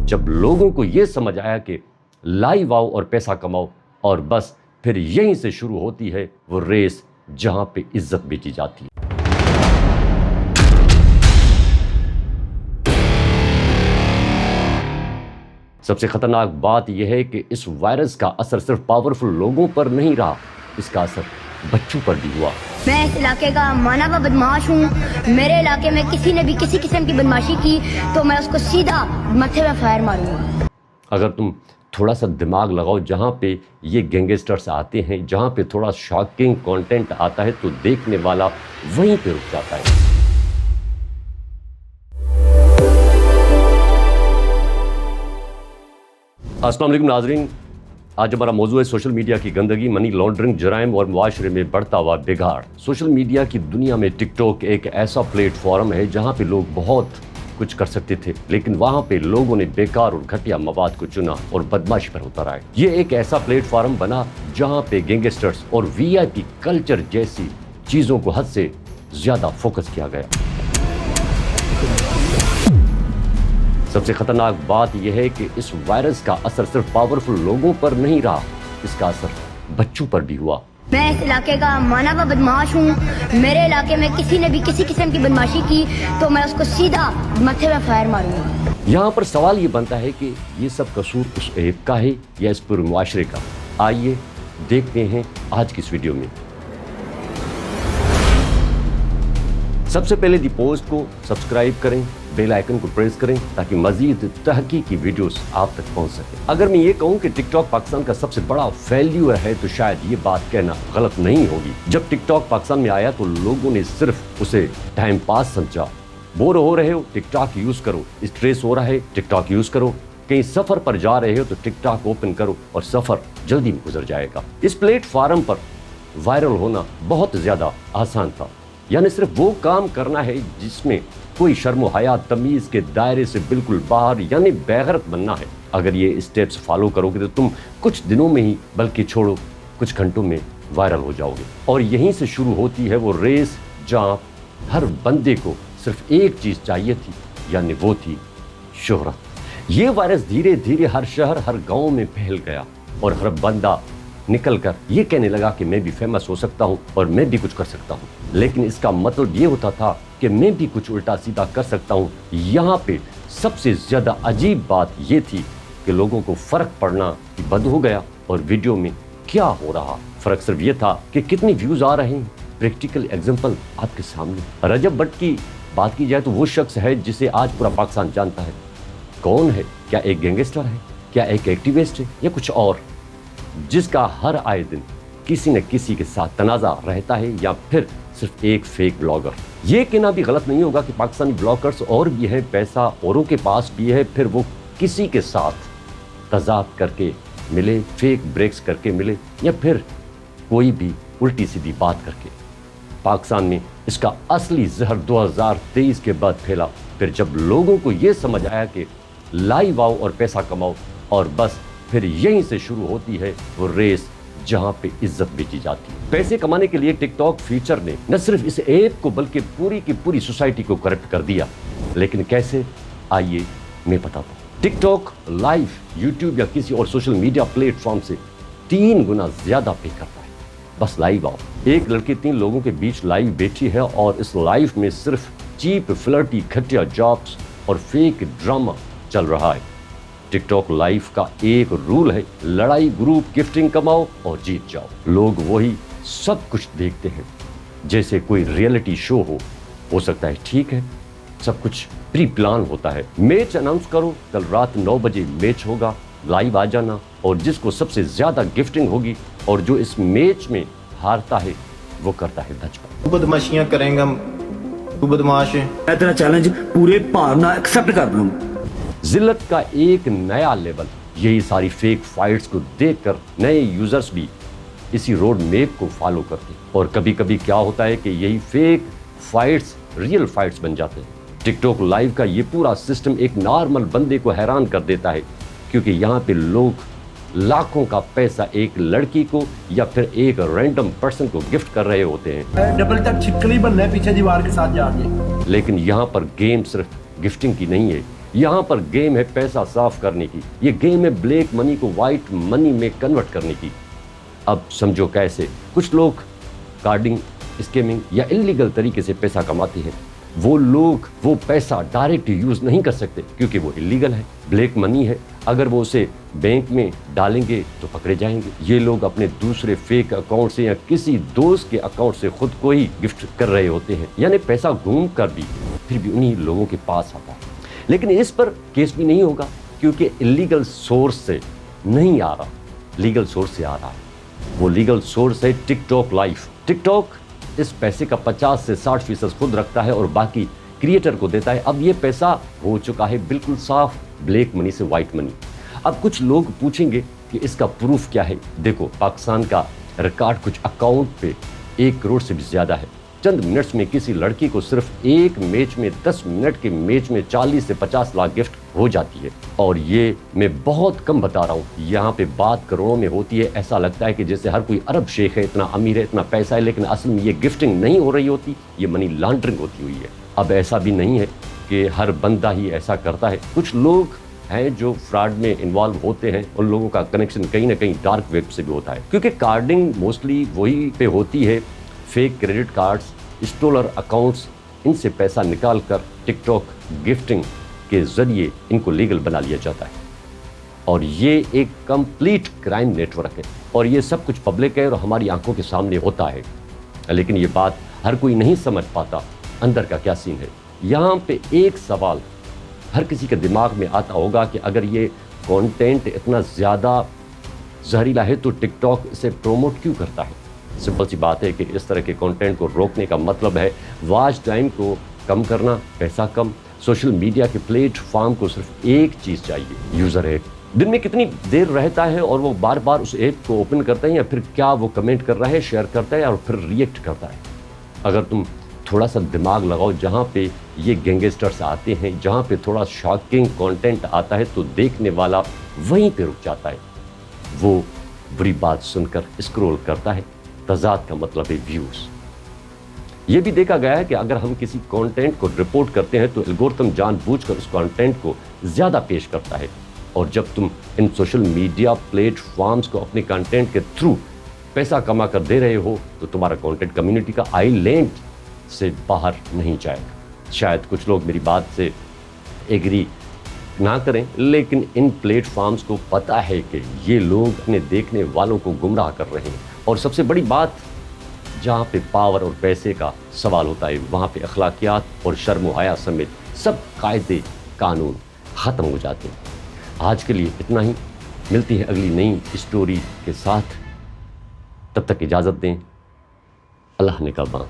जब लोगों को ये समझ आया कि लाइव आओ और पैसा कमाओ और बस फिर यहीं से शुरू होती है वो रेस जहां पे इज्जत बेची जाती है। सबसे खतरनाक बात यह है कि इस वायरस का असर सिर्फ पावरफुल लोगों पर नहीं रहा, इसका असर बच्चों पर भी हुआ। मैं इस इलाके का माना हुआ बदमाश हूँ। मेरे इलाके में किसी ने भी किसी किस्म की बदमाशी की तो मैं उसको सीधा मत्थे में फायर मारूंगा। अगर तुम थोड़ा सा दिमाग लगाओ, जहाँ पे ये गैंगस्टर्स आते हैं, जहाँ पे थोड़ा शॉकिंग कंटेंट आता है तो देखने वाला वहीं पे रुक जाता है। अस्सलाम वालेकुम नाज़रीन, आज हमारा मौजू है सोशल मीडिया की गंदगी, मनी लॉन्ड्रिंग, जराइम और मुआशरे में बढ़ता हुआ बिगाड़। सोशल मीडिया की दुनिया में टिकटॉक एक ऐसा प्लेटफॉर्म है जहाँ पे लोग बहुत कुछ कर सकते थे, लेकिन वहाँ पे लोगों ने बेकार और घटिया मवाद को चुना और बदमाशी पर उतर आए। ये एक ऐसा प्लेटफॉर्म बना जहाँ पे गैंगस्टर्स और वीआईपी कल्चर जैसी चीज़ों को हद से ज़्यादा फोकस किया गया। सबसे खतरनाक बात यह है कि इस वायरस का असर सिर्फ पावरफुल लोगों पर नहीं रहा, इसका असर बच्चों पर भी हुआ। मैं इस इलाके का माना हुआ बदमाश हूँ। मेरे इलाके में किसी ने भी किसी किस्म की बदमाशी की तो मैं उसको सीधा मत्थे में फायर मारूंगा। यहाँ पर सवाल ये बनता है कि ये सब कसूर उस एक का है या इस पूरे मुआशरे का। आइए देखते हैं आज की इस वीडियो में। सबसे पहले दी पोस्ट को सब्सक्राइब करें, बेल आइकन को प्रेस करें ताकि मजीद तहकीकी वीडियोस आप तक पहुंच सके। अगर मैं ये कहूं कि टिकटॉक पाकिस्तान का सबसे बड़ा फेल्यूर है तो शायद ये बात कहना गलत नहीं होगी। जब टिकटॉक पाकिस्तान में आया तो लोगों ने सिर्फ उसे टाइम पास समझा। बोर हो रहे हो टिकटॉक यूज करो, स्ट्रेस हो रहा है टिकटॉक यूज करो, कहीं सफर पर जा रहे हो तो टिकटॉक ओपन करो और सफर जल्दी में गुजर जाएगा। इस प्लेटफॉर्म पर वायरल होना बहुत ज्यादा आसान था, यानी सिर्फ वो काम करना है जिसमें कोई शर्म हया तमीज के दायरे से बिल्कुल बाहर, यानी बेगैरत बनना है। अगर ये स्टेप्स फॉलो करोगे तो तुम कुछ दिनों में ही, बल्कि छोड़ो कुछ घंटों में वायरल हो जाओगे। और यहीं से शुरू होती है वो रेस जहाँ हर बंदे को सिर्फ एक चीज चाहिए थी, यानी वो थी शोहरत। ये वायरस धीरे धीरे हर शहर हर गाँव में फैल गया और हर बंदा निकल कर ये कहने लगा कि मैं भी फेमस हो सकता हूँ और मैं भी कुछ कर सकता हूँ। लेकिन इसका मतलब ये होता था कि मैं भी कुछ उल्टा सीधा कर सकता हूँ। यहाँ पे सबसे ज्यादा अजीब बात ये थी कि लोगों को फर्क पड़ना बंद हो गया और वीडियो में क्या हो रहा। फर्क सिर्फ ये था कि कितनी व्यूज आ रहे हैं। प्रैक्टिकल एग्जाम्पल आपके सामने। रजब भट्ट की बात की जाए तो वो शख्स है जिसे आज पूरा पाकिस्तान जानता है। कौन है? क्या एक गैंगस्टर है? क्या एक एक्टिविस्ट है या कुछ और, जिसका हर आए दिन किसी न किसी के साथ तनाज़ा रहता है, या फिर सिर्फ एक फेक ब्लॉगर। ये कहना भी गलत नहीं होगा कि पाकिस्तानी ब्लॉगर्स और भी हैं, पैसा औरों के पास भी है, फिर वो किसी के साथ तजाद करके मिले, फेक ब्रेक्स करके मिले, या फिर कोई भी उल्टी सीधी बात करके। पाकिस्तान में इसका असली जहर 2023 के बाद फैला। फिर जब लोगों को ये समझ आया कि लाइव आओ और पैसा कमाओ और बस फिर यहीं से शुरू होती है वो रेस जहां पे इज्जत बेची जाती है। पैसे कमाने के लिए टिकटॉक फीचर ने न सिर्फ इस ऐप को बल्कि पूरी की पूरी सोसाइटी को करप्ट कर दिया। लेकिन कैसे, आइए मैं बताता हूँ। टिकटॉक लाइव यूट्यूब या किसी और सोशल मीडिया प्लेटफॉर्म से 3 गुना ज्यादा पे करता है। बस लाइव आओ। एक लड़की 3 लोगों के बीच लाइव बैठी है और इस लाइव में सिर्फ चीप फ्लर्टी घटिया जॉब्स और फेक ड्रामा चल रहा है। टिकटॉक लाइव का एक रूल है, लड़ाई ग्रुप गिफ्टिंग कमाओ और जीत जाओ। लोग वही सब कुछ देखते हैं जैसे कोई रियलिटी शो हो सकता है। ठीक है, सब कुछ प्री प्लान होता है। मैच अनाउंस करो, कल रात 9 बजे मैच होगा, लाइव आ जाना, और जिसको सबसे ज्यादा गिफ्टिंग होगी और जो इस मैच में हारता है वो करता है धजका। बदमाशियां करेंगे, तू बदमाश है। मैं तेरा चैलेंज पूरे भावना एक्सेप्ट कर लूं। जिल्लत का एक नया लेवल। यही सारी फेक फाइट्स को देखकर नए यूजर्स भी इसी रोड मैप को फॉलो करते हैं, और कभी कभी क्या होता है कि यही फेक फाइट्स रियल फाइट्स बन जाते हैं। टिकटॉक लाइव का ये पूरा सिस्टम एक नॉर्मल बंदे को हैरान कर देता है, क्योंकि यहाँ पे लोग लाखों का पैसा एक लड़की को या फिर एक रैंडम पर्सन को गिफ्ट कर रहे होते हैं। डबल तक छिपकली बनना है पीछे दीवार के साथ जाके। लेकिन यहाँ पर गेम सिर्फ गिफ्टिंग की नहीं है, यहाँ पर गेम है पैसा साफ करने की, ये गेम है ब्लैक मनी को वाइट मनी में कन्वर्ट करने की। अब समझो कैसे। कुछ लोग कार्डिंग, स्कैमिंग या इलीगल तरीके से पैसा कमाते हैं। वो लोग वो पैसा डायरेक्ट यूज़ नहीं कर सकते क्योंकि वो इलीगल है, ब्लैक मनी है। अगर वो उसे बैंक में डालेंगे तो पकड़े जाएंगे। ये लोग अपने दूसरे फेक अकाउंट से या किसी दोस्त के अकाउंट से खुद को ही गिफ्ट कर रहे होते हैं, यानी पैसा घूम कर भी फिर भी उन्हीं लोगों के पास आता है। लेकिन इस पर केस भी नहीं होगा क्योंकि इलीगल सोर्स से नहीं आ रहा, लीगल सोर्स से आ रहा है। वो लीगल सोर्स है टिकटॉक लाइफ। टिकटॉक इस पैसे का 50 से 60% खुद रखता है और बाकी क्रिएटर को देता है। अब ये पैसा हो चुका है बिल्कुल साफ ब्लैक मनी से वाइट मनी। अब कुछ लोग पूछेंगे कि इसका प्रूफ क्या है। देखो, पाकिस्तान का रिकॉर्ड कुछ अकाउंट पे 1 करोड़ से भी ज़्यादा है। चंद मिनट्स में किसी लड़की को सिर्फ एक मैच में 10 मिनट के मैच में 40 से 50 लाख गिफ्ट हो जाती है। और ये मैं बहुत कम बता रहा हूँ, यहाँ पे बात करोड़ों में होती है। ऐसा लगता है कि जैसे हर कोई अरब शेख है, इतना अमीर है, इतना पैसा है, लेकिन असल में ये गिफ्टिंग नहीं हो रही होती, ये मनी लॉन्ड्रिंग होती हुई है। अब ऐसा भी नहीं है कि हर बंदा ही ऐसा करता है। कुछ लोग हैं जो फ्रॉड में इन्वॉल्व होते हैं, उन लोगों का कनेक्शन कहीं ना कहीं डार्क वेब से भी होता है क्योंकि कार्डिंग मोस्टली वही पे होती है। फेक क्रेडिट कार्ड्स, स्टोलर अकाउंट्स, इनसे पैसा निकाल कर टिकटॉक गिफ्टिंग के ज़रिए इनको लीगल बना लिया जाता है। और ये एक कंप्लीट क्राइम नेटवर्क है और ये सब कुछ पब्लिक है और हमारी आंखों के सामने होता है। लेकिन ये बात हर कोई नहीं समझ पाता अंदर का क्या सीन है। यहाँ पे एक सवाल हर किसी के दिमाग में आता होगा कि अगर ये कंटेंट इतना ज़्यादा जहरीला है तो टिकटॉक इसे प्रोमोट क्यों करता है। सिंपल सी बात है कि इस तरह के कंटेंट को रोकने का मतलब है वॉच टाइम को कम करना, पैसा कम। सोशल मीडिया के प्लेटफॉर्म को सिर्फ एक चीज़ चाहिए, यूज़र ऐप। दिन में कितनी देर रहता है और वो बार बार उस ऐप को ओपन करता है या फिर क्या वो कमेंट कर रहा है, शेयर करता है और फिर रिएक्ट करता है। अगर तुम थोड़ा सा दिमाग लगाओ, जहाँ पे ये गैंगस्टर्स आते हैं, जहाँ पे थोड़ा शॉकिंग कंटेंट आता है तो देखने वाला वहीं पे रुक जाता है। वो बुरी बात सुनकर स्क्रॉल करता है। तजाद का मतलब है व्यूज़। ये भी देखा गया है कि अगर हम किसी कंटेंट को रिपोर्ट करते हैं तो एल्गोरिथम जानबूझकर उस कंटेंट को ज़्यादा पेश करता है। और जब तुम इन सोशल मीडिया प्लेटफॉर्म्स को अपने कंटेंट के थ्रू पैसा कमा कर दे रहे हो तो तुम्हारा कंटेंट कम्युनिटी का आइलैंड से बाहर नहीं जाएगा। शायद कुछ लोग मेरी बात से एग्री ना करें, लेकिन इन प्लेटफॉर्म्स को पता है कि ये लोग अपने देखने वालों को गुमराह कर रहे हैं। और सबसे बड़ी बात, जहाँ पे पावर और पैसे का सवाल होता है वहाँ पे अखलाकियात और शर्म हया समेत सब कायदे कानून ख़त्म हो जाते हैं। आज के लिए इतना ही, मिलती है अगली नई स्टोरी के साथ। तब तक इजाज़त दें। अल्लाह ने कहा।